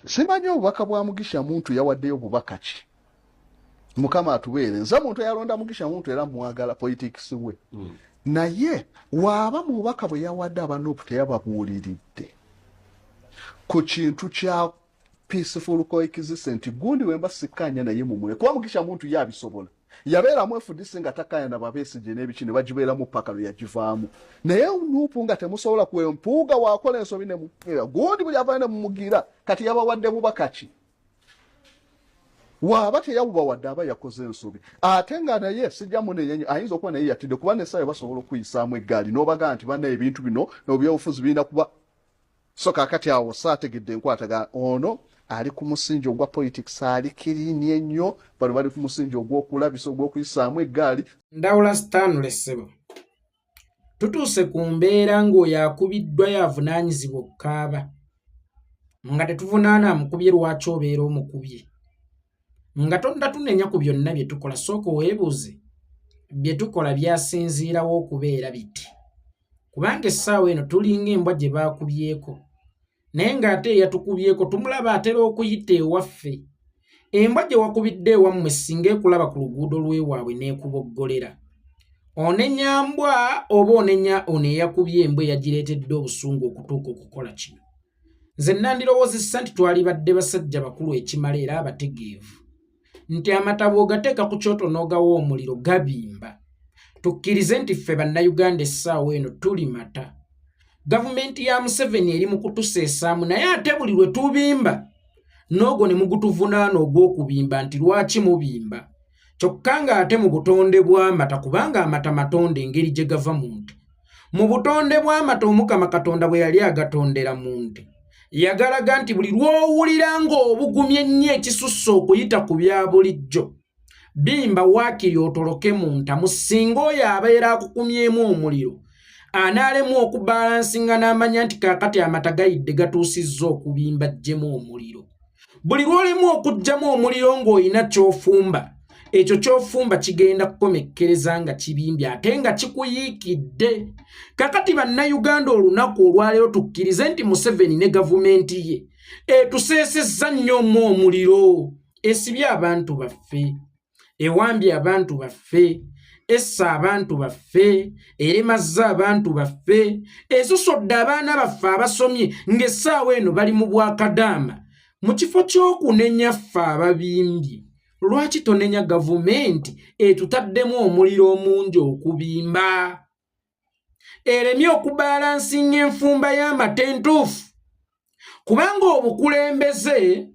simanyi obubaka bwa Mugisha Muntu yawaddeyo bubaka ki. Mukama atubeere nza muntu yalonda Mugisha Muntu era mwagala politics we. Naye waaba mu bubaka bwe yawadde abanupu teyababuuliridde ku kintu kya peaceful coexistence gundi wemba sikanya naye mumule kuba Mugisha Muntu yabisobola yabeera mu FDC nga takanya na Babesige n'ebiki ne bagibeera mu paka yagivaamu naye nupu nga temusobola kwempuuga wakola ensobi ne mupira gundi buli avaane mumugira kati yabawadde bubaka ki waba teyabubawadde aba yakoze ensobi ate nga naye sijja munenyenye ayinza okuba naye yatidde kuba nesawe basobola okuyisaamu eggaali n'obaga nti banna ebintu bino n'obyobufuzi birina kuba so kakati awo saategedde enkwataga ono ali ku musingi ogwa politics ali kirini ennyo bali ku musingi ogw'okulabisa ogw'okuyisaamu eggaali. Ndawula Stanley Ssebo tutuuse ku mbeera ng'oyo akubiddwa yavunaanyizibwa okukaaba nga tetuvunaana amukubye lwaki obeera omukubye nga tonda tunenya ku byonna bye tukola sooka weebuuze bye tukola byasinziirawo okubeera biti kubanga essaawa eno tulinga embwa gye baakubyeko naye ng'ate eyatukubyeko tumulaba atera okuyita ewaffe embwa gye wakubidde ewammwe singa ekulaba ku luguudo lw'ewaabwe n'ekuboggolera onenya mbwa oba onenya ono eyakubye embwa eyagireetedde obusungu okutuuka okukola kino. Nze nandirowoozesa nti twali badde basajja bakulu ekimala era abategeevu nti amatabo ogateeka ku kyoto n'ogawa omuliro gabimba. Tukkirize nti ffe bannayuganda essaawa eno tuli mata. Gavumenti ya Museveni eri mu kutuseesaamu naye ate buli lwe tubimba n'ogwo ne mugutuvunaana ogw'okubimba nti lwaki mubimba kyokka ng'ate mu butonde bw'amata kubanga amata matonde engeri gye gava mu nte. Mu butonde bw'amata Omukama Katonda bwe yali agatondera mu nte yagalaga nti buli lw'owulira ng'obugumye nnyo ekisusse okuyita ku bya bulijjo bimba waakiri otoloke mu ntamu singa oyo abeera akukumyemu omuliro anaalemu okubalansinga n'amanya nti kaakati amata gayidde gatuusizza okubimba ggyemu omuliro. Buli lw'olemu okuggyamu omuliro ng'olina ky'ofumba ekyo ky'ofumba kigenda kukomekkereza nga kibimbye ate nga kikuyiikidde. Kakati bannayuganda olunaku olwaleero tukkirize nti Museveni ne gavumenti ye etuseesezza nnyo mu omuliro esibye abantu baffe ewambye abantu baffe essa abantu baffe eremazza abantu baffe esusodde abaana baffe abasomye ng'essaawa eno bali mu bwakadaama mu kifo ky'okunenya ffe ababimbye. Lwaki tonenya gavumenti etutaddemu omuliro omungi okubimba eremye okubalansinga enfumba y'amata entuufu kubanga obukulembeze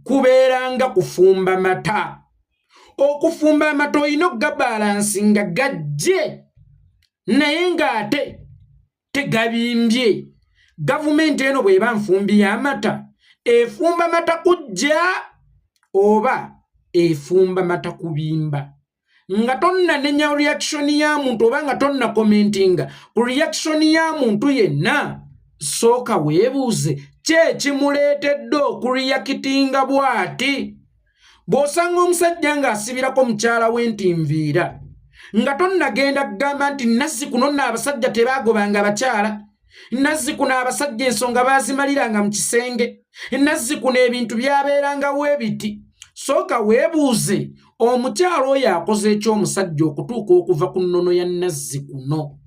kubeeranga kufumba mata. Okufumba amata olina okugabalansinga gajje naye ng'ate tegabimbye. Gavumenti eno bw'eba nfumbi y'amata efumba mata kujja oba efumba mata kubimba nga tonna nenya reaction ya muntu oba nga tonna commentinga ku reaction ya muntu yenna sooka weebuuze kyekimuleetedde okureactinga bw'ati. Bw'osanga omusajja ng'asibirako mukyala we ntinviira nga tonnagenda kugamba nti nazzikuno nno abasajja tebaagobanga abakyala nazzikuno abasajja ensonga baazimaliranga mu kisenge nazzikuno ebintu byabeerangawo ebiti. Sooka weebuuze omukyalo oyo akoze ekyomusajja okutuuka okuva ku nnono ya nazzikuno.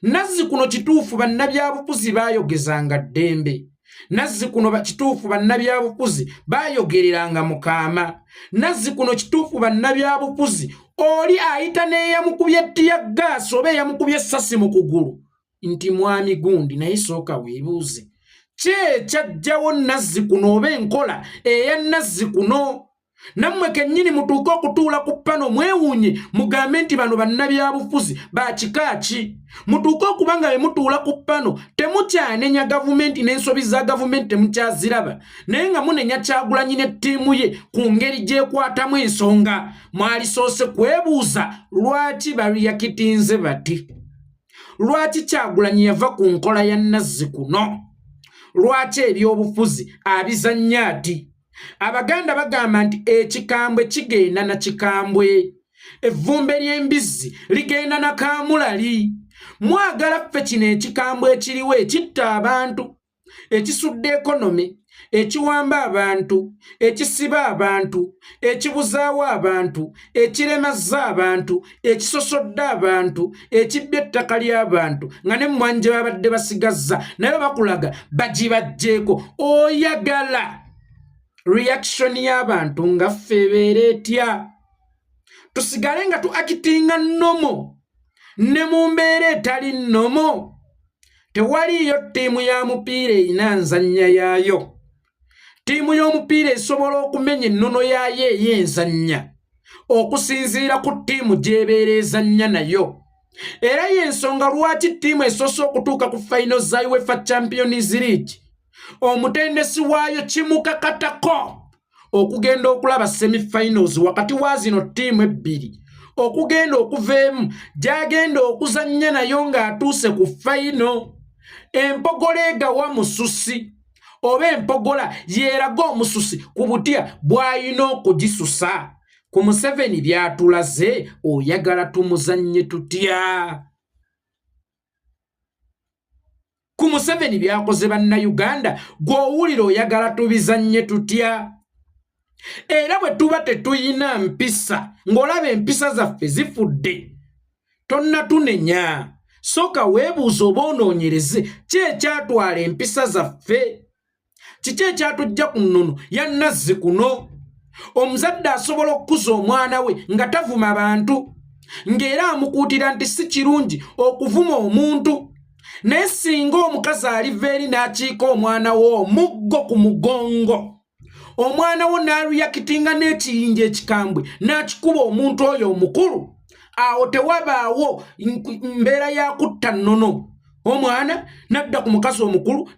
Nazzikuno kituufu bannabyabufuzi baayogezanga ddembe. Nazzikuno kituufu bannabyabufuzi baayogereranga mukaama. Nazzikuno kituufu bannabyabufuzi oli ayita n'eyamukubye ttiya gaasi oba eyamukubye essasi mu kugulu nti mwami gundi. Naye sooka weebuuze ki ekyajjawo nazzikuno oba enkola eya nazzikuno? Nammwe kennyini mutuuke okutuula ku ppano mwewuunye mugambe nti bano bannabyabufuzi bakika ki? Mutuuke okuba nga bwe mutuula ku ppano temukyanenya gavumenti n'ensobi za gavumenti temukyaziraba naye nga munenya Kyagulanyi n'ettiimu ye ku ngeri gy'ekwatamu ensonga. Mwalisoose kwebuuza lwaki bareakitinze bati? Lwaki Kyagulanyi yava ku nkola ya nazzikuno? Lwaki ebyobufuzi abizannya ati? Abaganda bagamba nti ekikambwe kigenda na kikambwe, evvumbe ly'embizzi ligenda na kaamulali. Mwagala ffe kino ekikambwe ekiriwo ekitta abantu, ekisudde ekonomi, ekiwamba abantu, ekisiba abantu, ekibuzaawo abantu, ekiremazza abantu, ekisosodde abantu, ekibbye ettaka ly'abantu, nga ne mmwanje babadde basigazza naye bakulaga bagibajjeeko. Oyagala reaction y'abantu nga ffe ebeera etya? Tusigale nga tuakitinga nomo ne mu mbeera etali nomo. Tewaliyo ttiimu ya mupiira erina nzannya yaayo. Ttiimu y'omupiira esobola okumenya ennono yaayo ey'enzannya okusinziira ku ttiimu gy'ebeera ezannya nayo. Era y'ensonga lwaki ttiimu esoose okutuuka ku final za UEFA Champions League omutendesi waayo kimukakatako okugenda okulaba semi-finals wakati wa zino ttiimu ebbiri, okugenda okuveemu gy'agenda okuzannya nayo ng'atuuse ku final. Empogola egawa mususi oba empogola yeeraga omususi ku butya bw'ayina okugisusa. Ku Museveni byatulaze, oyagala tumuzannye tutya? Ku Museveni byakoze bannayuganda, gw'owulira oyagala tubizannye tutya? Era bwe tuba tetuyina mpisa, ng'olaba empisa zaffe zifudde, tonna tunenya. Soka weebuuza oba onoonyereze ki ekyatwala empisa zaffe? Kiki ekyatujja ku nnono ya Nazzi kuno? Omuzadde asobola okukuza omwana we nga tavuma bantu, ng'era amukuutira nti si kirungi okuvuma omuntu. Naye singa omukazi aliva eri n'akiika omwana we omuggo ku mugongo, omwana wo n'aruyakitinga n'ekiyinja ekikambwe n'akikuba omuntu oyo omukulu, awo tewabaawo mbeera ya kutta nnono. Omwana nadda ku mukazi omukulu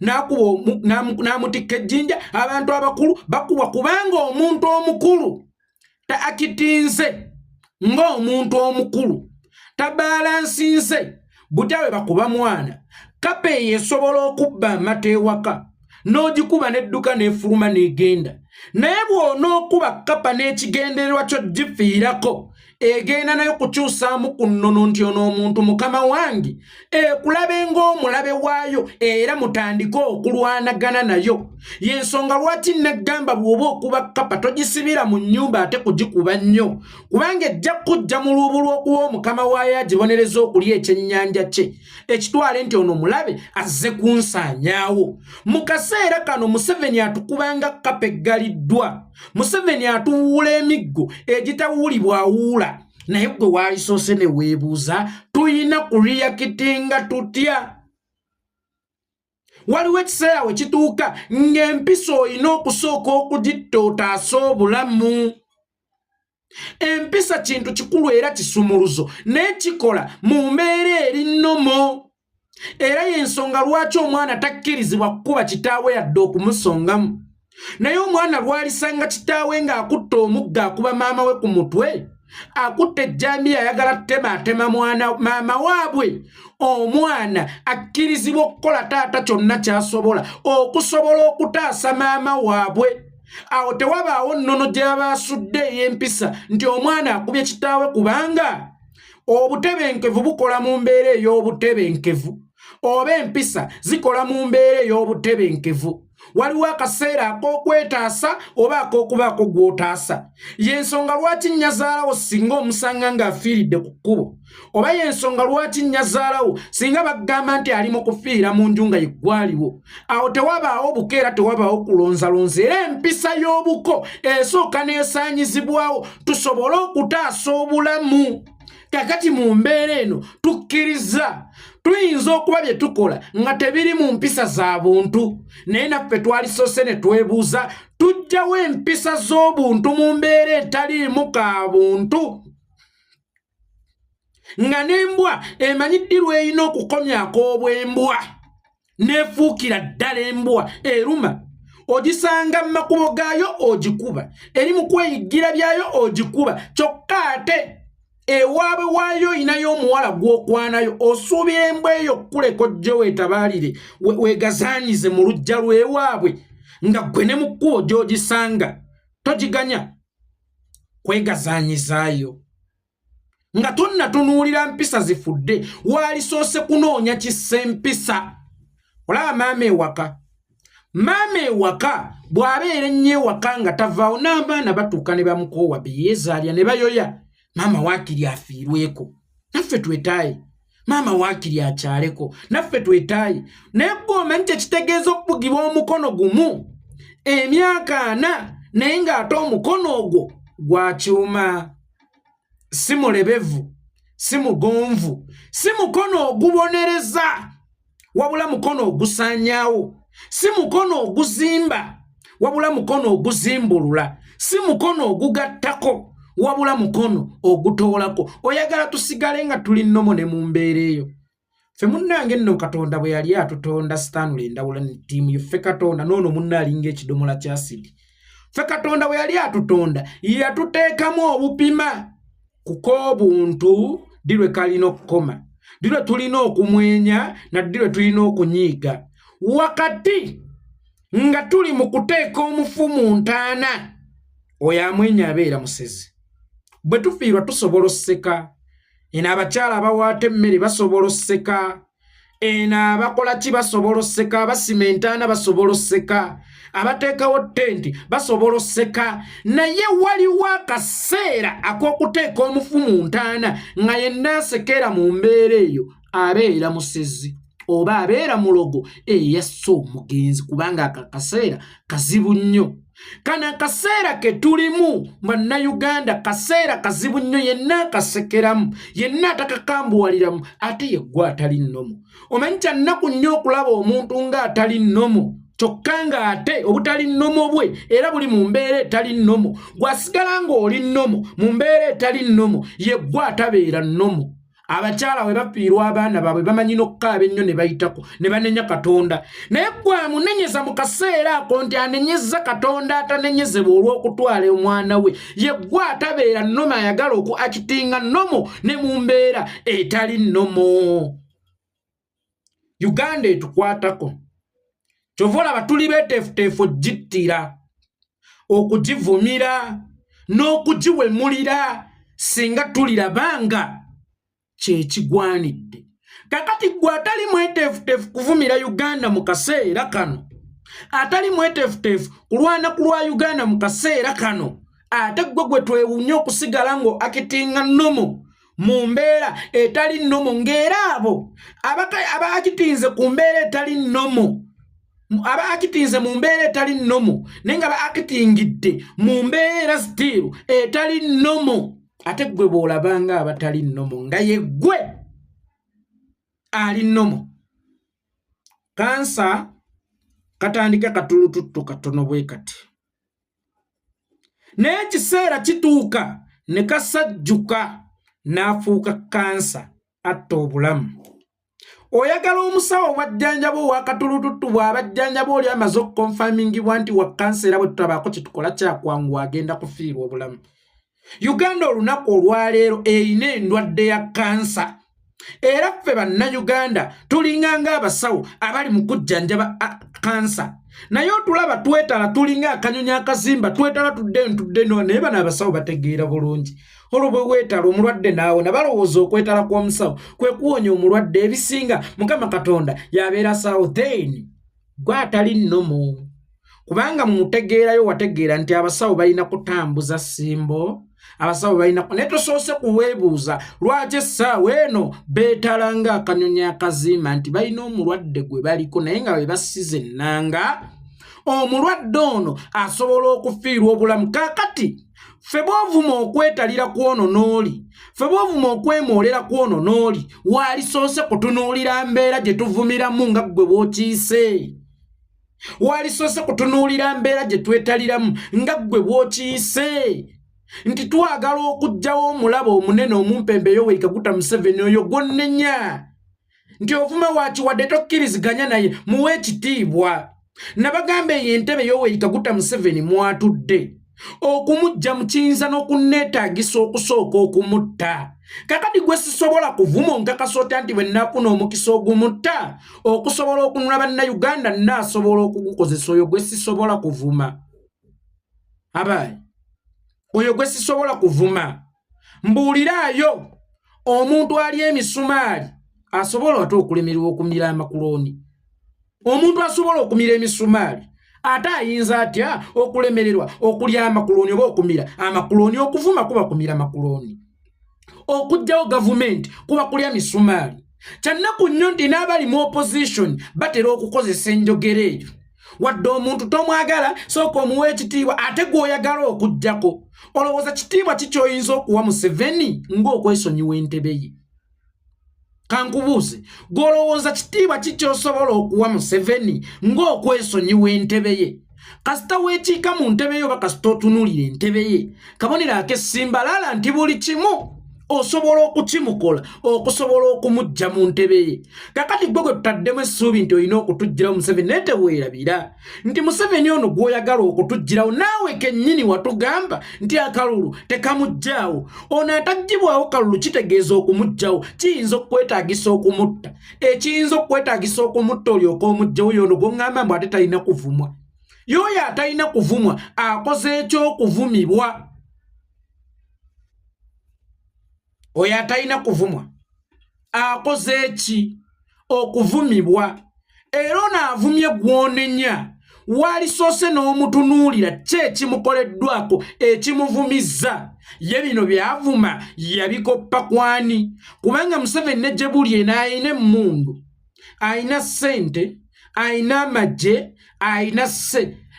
n'amutikka ejjinja, abantu abakulu bakubwa kubanga omuntu omukulu taakitinze ng'omuntu omukulu, tabalansinze. Butyawe bakuba mwana, kapa eyo esobola okubba amata ewaka n'ogikuba n'edduka n'efuluma n'egenda. Naye bw'onookuba kapa n'ekigendererwa kyo gifiirako, egenda nayo kukyusaamu ku nnono nti ono omuntu mukama wange, ekulabe ng'omulabe waayo era mutandike okulwanagana nayo. Y'ensonga lwaki neggamba bw'oba okuba kapa togisibira mu nnyumba ate kugikuba nnyo, kubanga ejja kujja mu lubu lw'okuwa omukama waayo agibonereza okulya ekyennyanja kye, ekitwale nti ono mulabe azze kunsaanyaawo. Mu kaseera kano Museveni atukubanga kapa eggaliddwa. Museveni atuwuula emiggo egitawulibwa awuula. Naye gwe waalisoose ne weebuuza tuyina kuliyakitinga tutya? Waliwo ekiseera we kituuka ng'empisa oyina okusooka okugitta otaase obulamu. Empisa kintu kikulu era kisumuluzo, naye kikola mu mbeera eri nnomo. Era y'ensonga lwaki omwana takkirizibwa kukuba kitaawe yadde okumusongamu. Naye omwana lwalisanga kitaawe ng'akutta omugga akuba maama we ku mutwe, akutta ejjambiya ayagala atema maama waabwe, omwana akkirizibwa okukola taata kyonna ky'asobola okusobola okutaasa maama waabwe. Awo tewabaawo nnono gy'aba asudde ey'empisa nti omwana akubye kitaawe, kubanga obutebenkevu bukola mu mbeera ey'obutebenkevu, oba empisa zikola mu mbeera ey'obutebenkevu. Waliwo akaseera ak'okwetaasa oba ak'okubaako gw'otaasa. Y'ensonga lwaki nnyazaalawo singa omusanga ng'afiiridde ku kkubo, oba y'ensonga lwaki nnyazaalawo singa bagamba nti ali mu kufiira mu nju nga yeggwaliwo. Awo tewabaawo bukeera, tewabaawo kulonzalonza, era empisa y'obuko esooka n'esaanyizibwawo tusobole okutaasa obulamu. Kakati mu mbeera eno tukkiriza tuyinza okuba bye tukola nga tebiri mu mpisa za buntu, naye naffe twalisoose ne twebuuza tujjawo empisa z'obuntu mu mbeera etaliimu ka buntu. Nga n'embwa emanyi ddi lw'erina okukomyako obwembwa n'efuukira ddala embwa eruma. Ogisanga mu makubo gaayo ogikuba, eri mu kweyiggira byayo ogikuba, kyokka ate ewaabwe waayo inayo omuwala gw'okwanayo, osuubira embwa eyo kuleko jjo weetabaalire weegazaanyize mu luggya lw'ewaabwe, nga ggwe ne mu kkubo gy'ogisanga togiganya kwegazaanyizaayo. Nga tonnatunuulira mpisa zifudde, waalisoose kunoonya kissa empisa. Olaba maama ewaka Mama ewaka bw'abeera ennyo ewaka nga tavaawo n'abaana batuuka ne bamukoowa beyeezaalya ne bayoya maama waakiri afiirweko naffe twetaaye maama waakiri akyaleko naffe twetaaye naye gwe omanyi kyekitegeeza okubugibwa omukono gumu emyaka 4 naye ng'ate omukono ogwo gwa kyuma si mulebevu si mugonvu si mukono ogubonereza wabula mukono ogusaanyaawo si mukono oguzimba wabula mukono oguzimbulula si mukono ogugattako wabula mukono ogutoolako oyagala tusigale nga tuli nnomo ne mu mbeera eyo ffe munnange nno Katonda bwe yali atutonda Stanley Endawula ne ttiimu ye ffe Katonda noono munna alinga ekidomola kya asidi ffe Katonda bwe yali atutonda yatuteekamu obupima kuko obuntu dirwe kalina okukoma dirwe tulina okumwenya na dirwe tulina okunyiiga wakati nga tuli mu kuteeka omufu mu ntaana oyo amwenya abeera musezi bwe tufiirwa tusobola osseka eno abakyala abawaata emmere basobola osseka eno abakola ki basobola osseka abasima entaana basobola osseka abateekawo ttenti basobola osseka naye waliwo akaseera ak'okuteeka omufu mu ntaana nga yenna asekera mu mbeera eyo abeera musezi oba abeera mulogo eyassa omugenzi kubanga akaseera kazibu nnyo kana akaseera ke tulimu bannayuganda kaseera kazibu nnyo yenna akasekeramu yenna atakakambuwaliramu ate yeggwa atali nnomo omanyi kya nnaku nnyo okulaba omuntu ng'atali nnomo kyokka ng'ate obutali nnomo bwe era buli mu mbeera etali nnomo gwasigala ng'oli nnomo mu mbeera etali nnomo yeggwa atabeera nnomo abakyala we bafiirwa abaana baabwe bamanyi n'okukaaba ennyo ne bayitako ne banenya Katonda naye ggwe amunenyeza mu kaseera ako nti anenyeza Katonda atanenyezebwa olw'okutwala omwana we yeggwe atabeera nnomo ayagala akitinga nnomo ne mu mbeera etali nnomo Uganda etukwatako kyova olaba tuli beeteefuteefu ogittira okugivumira n'okugiwemulira singa tulirabanga kyekigwanidde kakati gwe atali mweteefuteefu kuvumira Uganda mu kaseera kano atali mweteefuteefu kulwana ku lwa Uganda mu kaseera kano ate gwe twewunya okusigala ngo akitinga nnomo mu mbeera etali nnomo ng'era abo aba akitinze ku mbeera etali nnomo aba akitinze mu mbeera etali nnomo naye nga ba akitingidde mu mbeera stiru etali nnomo ate gwe bw'olabanga abatali nnomo nga yeggwe ali nnomo kansa katandika katulututtu katono bwe kati naye ekiseera kituuka ne kasajjuka n'afuuka kansa atta obulamu oyagala omusawo bwajjanjaba owakatulututtu bw'abajjanjaba oli amaze okukonfamingibwa nti wa kansa era bwe tutabaako kitukola kyakwangu agenda kufiirwa obulamu Uganda olunaku olwaleero eyina endwadde ya kansa era ffe bannayuganda tulinganga abasawo abali mu kujjanjaba kansa naye otulaba twetala tulinga akanyonyi akazimba twetala tudde no naye bano abasawo bategeera bulungi olwo bwe weetala omulwadde naawe nabalowooza okwetala kw'omusawo kwe kuwonya omulwadde ebisinga Mukama Katonda yabeera sawo then gwe atali nnomo kubanga mu mutegeerayo wategeera nti abasawo balina kutambuza simbo abasawo balina naye tosoose kuweebuuza lwaki essaawa eno beetalanga akanyonyi akazima nti balina omulwadde gwe baliko naye nga bwe basize ennanga omulwadde ono asobola okufiirwa obulamu kaakati ffe bw'ovuma okwetalira kwono n'oli ffe bw'ovuma okwemoolera kwono n'oli waalisoose kutunuulira mbeera gye tuvumiramu nga ggwe bw'okiise waalisoose kutunuulira mbeera gye twetaliramu nga ggwe bw'okiise nti twagala okuggyawo omulabo omunene omumpembe Yoweri Kaguta Museveni oyo gwonnenya nti ovuma wakiwadde tokkiriziganya naye muwe ekitiibwa nabagamba eyo entebe Yoweri Kaguta Museveni mwatudde okumujja mu kiyinza n'okunneetaagisa okusooka okumutta kakati gwe sisobola kuvuma onkakasa otya nti bwe nnaafuna omukisa ogumutta okusobola okunula bannayuganda nnaasobola okugukozesa oyo gwe sisobola kuvuma abayi oyo gwe sisobola kuvuma mbuuliraayo omuntu ali emisumaali asobola ate okulemererwa okumira amakuloni omuntu asobola okumira emisumaali ate ayinza atya okulemererwa okulya amakuloni oba okumira amakuloni okuvuma kuba kumira amakuloni okujjawo gavumenti kuba kulya misumaali kyannaku nnyo nti n'abali mu opposition batera okukozesa enjogera eyo wadde omuntu tomwagala sooka omuwa ekitiibwa ate gw'oyagala okuggyako olowooza kitiibwa kikyoyinza okuwa Museveni ng'okwesonyiwa entebe ye kankubuuze gw'olowooza kitiibwa kikyosobola okuwa Museveni ng'okwesonyiwa entebe ye kasita weekiika mu ntebe ye oba kasita otunuulira entebe ye kabonero ak'essimbalala nti buli kimu osobola okukimukola okusobola okumujja mu ntebe ye kakati gwe tutaddemu essuubi nti olina okutuggyirawo Museveni naye teweerabira nti Museveni ono gw'oyagala okutuggyirawo naawe kennyini watugamba nti akalulu tekamuggyaawo ono ataggibwawo kalulu kitegeeza okumuggyaawo kiyinza okwetaagisa okumutta ekiyinza okwetaagisa okumutta olyoka omuggyaawo yono gw'oŋŋamba mbu ate talina kuvumwa y'oyo atalina kuvumwa akoze ekyokuvumibwa oyo atalina kuvumwa akoze eki okuvumibwa era onaavumye gw'onenya walisoose n'omutunuulira ki ekimukoleddwako ekimuvumizza ye bino byavuma yabikoppa kwani kubanga Museveni ne gye buli eno ayina emmundu ayina ssente ayina amagye ayina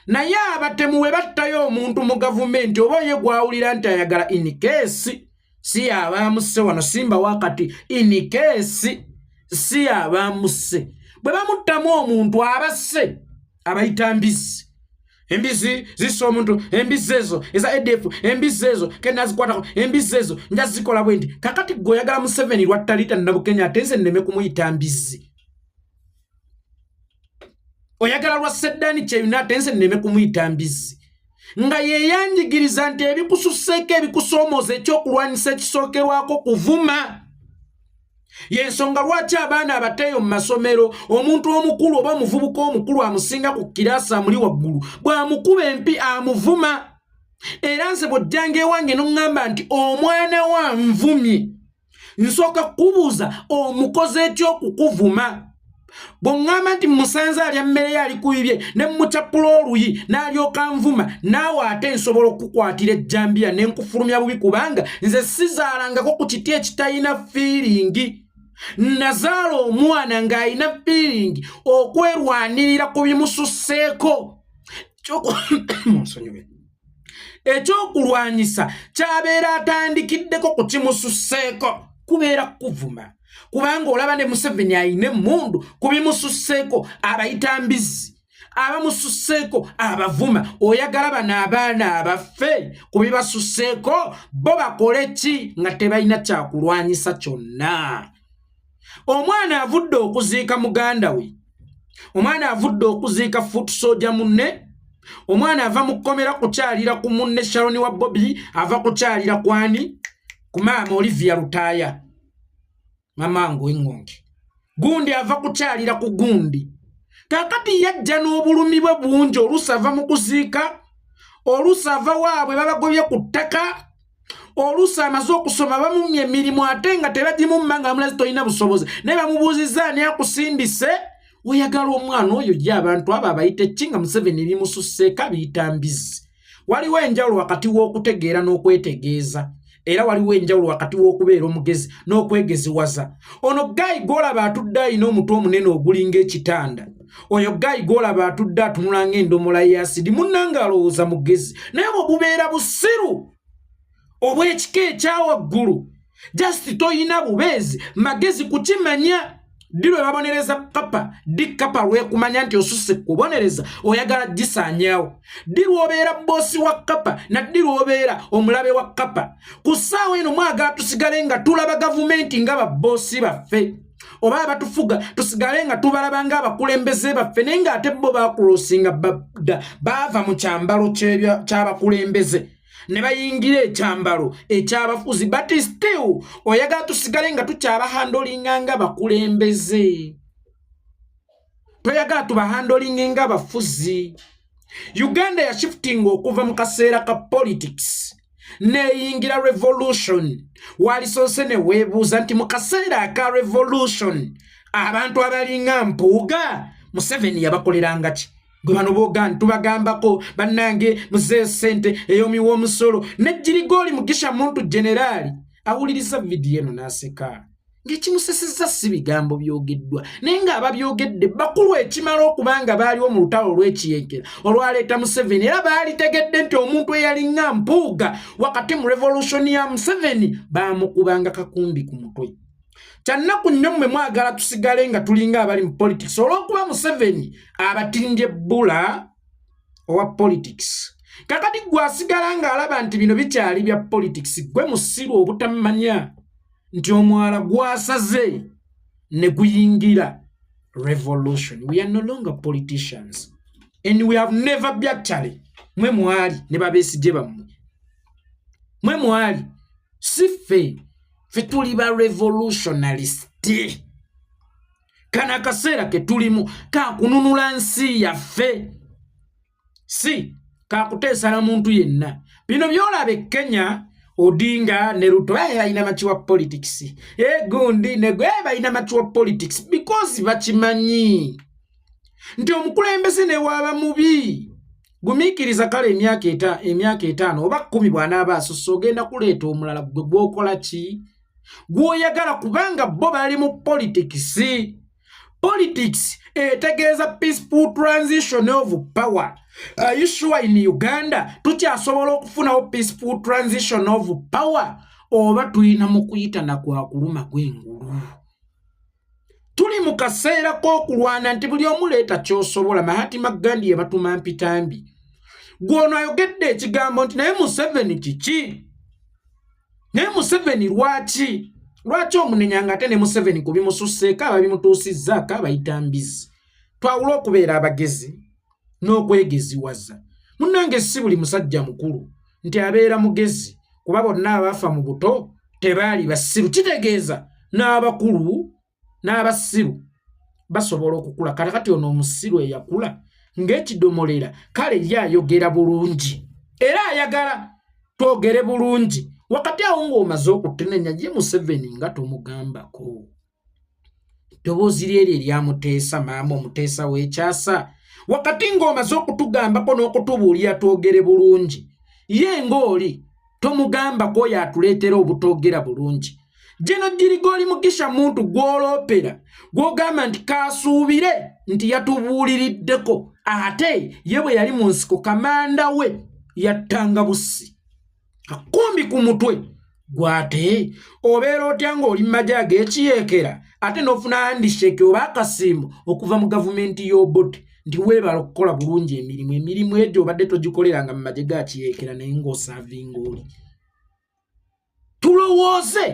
naye abatemu we battayo omuntu mu gavumenti oba ye gwawulira nti ayagala inikesi si abamuse wano simba wakati inikesi si abamuse bwe bamuttamu omuntu abasse abayita embizi zissa omuntu embizi ezo eza EDF embizi ezo kenazikwatako embizi ezo njazikola bwendi kakati gweoyagala Museveni lwattalita Nabukenya ate nze nneme kumuyita mbizi oyagala lwa Seddani kyeyuna ate nze nneme kumuyita mbizi nga yeyanjigiriza nti ebikususseeko ebikusoomooza ekyokulwanyisa ekisookerwako kuvuma yensonga lwaki abaana abateeyo mu masomero omuntu omukulu oba omuvubuka omukulu amusinga ku kiraasi amuli waggulu bw'amukuba empi amuvuma era nze bw'ojjanga ewange n'oŋŋamba nti omwana wa nvumye nsooka kubuuza omukoze ekyokukuvuma bw'oŋŋamba nti musanze alya mmere ye ali kuyibye ne mmucappula oluyi n'alyoka nvuma naawe ate nsobola okukukwatira ejjambiya ne nkufulumya bubi kubanga nze sizaalangako ku kiti ekitalina fiiringi nazaala omwana ng'alina fiiringi okwerwanirira ku bimususseeko ekyokulwanyisa kyabeera atandikiddeko ku kimususseeko kubeera kuvuma kubanga olaba ne Museveni ayina emmundu ku bimususseeko abayita mbizi abamususseeko abavuma oyagala bano abaana abaffe ku bibasusseeko bo bakole ki nga tebalina kyakulwanyisa kyonna omwana avudde okuziika muganda we omwana avudde okuziika foot soldier munne omwana ava mu kkomera kukyalira ku munne Sharoni wa Bobi ava kukyalira kwani ku maama Olivia Lutaaya mamangu engonge gundi ava kukyalira ku gundi kakati yajja n'obulumi bwe bungi oluusi ava mu kuziika oluusi ava waabwe babagobye ku ttaka oluusi amaze okusoma bamumya emirimu ate nga tebagimumma nga mulazi tolina busobozi naye bamubuuzizza ani akusindise oyagala omwana oyo gye abantu abo abayita ekkinga Museveni bimususseeko abiyita mbizi waliwo enjawulo wakati w'okutegeera n'okwetegeeza era waliwo enjawulo wakati w'okubeera omugezi n'okwegeziwaza ono gayi gw'olaba atudde ayina omutwe omunene ogulinga ekitanda oyo gayi gw'olaba atudde atunula ng'endomola y'asidi munnanga alowooza mugezi naye bwebubeera busiru obw'ekika ekyawaggulu just toyina bubeezi magezi kukimanya ddi lwe babonereza kapa ddi kapa lwekumanya nti osusse kubonereza oyagala gisaanyaawo ddi lw'obeera boosi wa kapa na ddi lw'obeera omulabe wa kapa ku ssaawa eno mwagala tusigale nga tulaba gavumenti nga babboosi baffe oba abatufuga tusigale nga tubalaba ng'abakulembeze baffe naye ng'ate bo baakulosinga baava mu kyambalo ky'abakulembeze ne bayingira ekyambalo ekyabafuzi but still oyagala tusigale nga tukyabahandolinga nga bakulembeze toyagala tubahandolinga nga bafuzi Uganda ya shifting okuva mu kaseera ka politics neyingira revolution walisoose ne weebuuza nti mu kaseera ka revolution abantu abalinga mpuuga Museveni yabakoleranga ki gwe bano boogani tubagambako bannange muzeeyo ssente ey'omiwa omusolo n'ejjirigoli Mugisha Muntu generali awuliriza vidiyo eno n'aseka ng'ekimusesezza si bigambo byogeddwa naye ng'ababyogedde bakulu ekimala okubanga baaliwo mu lutalo olw'ekiyeekera olwaleeta Museveni era baalitegedde nti omuntu eyalinga mpuuga wakati mu revolution ya Museveni baamukubanga kakumbi ku mutwe kyannaku nnyo mmwe mwagala tusigale nga tulinga abali mu politics olw'okuba Museveni abatindye ebbula owa politics kakati gwasigala ng'alaba nti bino bikyali bya politics gwe musiru obutamanya nti omwala gwasaze ne guyingira revolution. We are no longer politicians and we have never been actually mwe mwali ne babesigye bammwe mwe mwali sife fe tuli ba revolutionalist kana kaseera ke tulimu ka kununula nsi yaffe si ka kuteesa na muntu yenna bino byolabe Kenya Odinga ne Ruto balina machiwa politics gundi ne gwe balina machiwa politics because bachimanyi nti omukulembeze ne waba mubi gumikiriza kale emyaka etaano oba 10 bwana abasoso ogenda kuleeta omulala gwe gwokola ki gwoyagala kubanga bo bali mu politics etegeeza peaceful transition of power. Are you sure in Uganda tukyasobola okufunawo peaceful transition of power oba tuyina mu kuyitana kwa kuluma gw'engulu tuli mu kaseera k'okulwana nti buli omuleeta ky'osobola Mahatma Gandhi yebatuma mpitambi gwono ayogedde ekigambo nti naye Museveni kiki naye Museveni lwaki omunenyanga ate ne Museveni kubimususseeko ababimutuusizzaako abayitambizi twawula okubeera abagezi n'okwegeziwaza munnange si buli musajja mukulu nti abeera mugezi kuba bonna abafa mu buto tebaali basiru kitegeeza n'abakulu n'abasiru basobola okukula kati ono omusiru eyakula ng'ekidomolera kale lyayogera bulungi era ayagala twogere bulungi wakati awo ng'omaze okutenenya ye Museveni nga tomugambako ddoboozi lyeryo eryamuteesa maama omuteesa w'ekyasa wakati ng'omaze okutugambako n'okutubuulira twogere bulungi ye ng'oli tomugambako oyo atuleetera obutwogera bulungi jeno jirigoli Mugisha Muntu gw'oloopera gw'ogamba nti kaasuubire nti yatubuuliriddeko ate ye bwe yali mu nsiko kamanda we yattanga bussi akumbi ku mutwe gwate obeera otya ng'oli mu magye ag'ekiyeekera ate n'ofuna handisheke oba akasimbo okuva mu gavumenti y'Obote nti weebala okukola bulungi emirimu egyo obadde togikoleranga mu magye ga kiyeekera naye ng'osaavinga oli tulowooze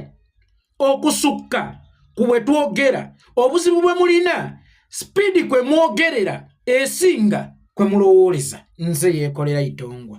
okusukka ku bwe twogera obuzibu bwe mulina sipiidi kwe mwogerera esinga kwe mulowooleza nze yeekolera itongwa